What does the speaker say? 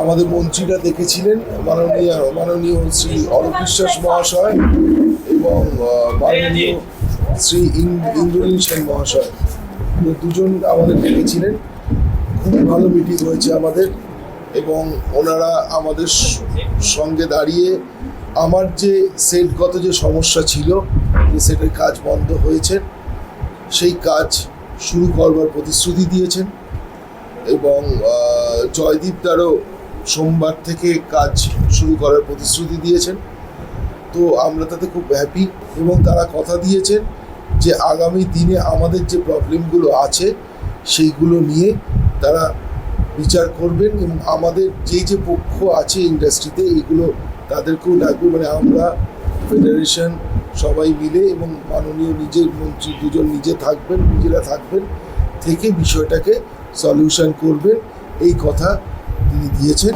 আমাদের মন্ত্রীরা দেখেছিলেন, মাননীয় শ্রী অরূপ বিশ্বাস মহাশয় এবং মাননীয় শ্রী ইন্দ্রনীল সেন মহাশয়, দুজন আমাদের ডেকেছিলেন। খুব ভালো মিটিং হয়েছে আমাদের, এবং ওনারা আমাদের সঙ্গে দাঁড়িয়ে আমার যে সেটগত যে সমস্যা ছিল, যে সেটের কাজ বন্ধ হয়েছে, সেই কাজ শুরু করবার প্রতিশ্রুতি দিয়েছেন। এবং জয়দীপ দারও সোমবার থেকে কাজ শুরু করার প্রতিশ্রুতি দিয়েছেন। তো আমরা তাতে খুব হ্যাপি, এবং তারা কথা দিয়েছেন যে আগামী দিনে আমাদের যে প্রবলেমগুলো আছে সেইগুলো নিয়ে তারা বিচার করবেন, এবং আমাদের যে পক্ষ আছে ইন্ডাস্ট্রিতে এইগুলো তাদেরকেও ডাকবে। মানে আমরা ফেডারেশন সবাই মিলে, এবং মাননীয় নিজের মন্ত্রী দুজন নিজেরা থাকবেন থেকে বিষয়টাকে সলিউশন করবেন, এই কথা তিনি দিয়েছেন।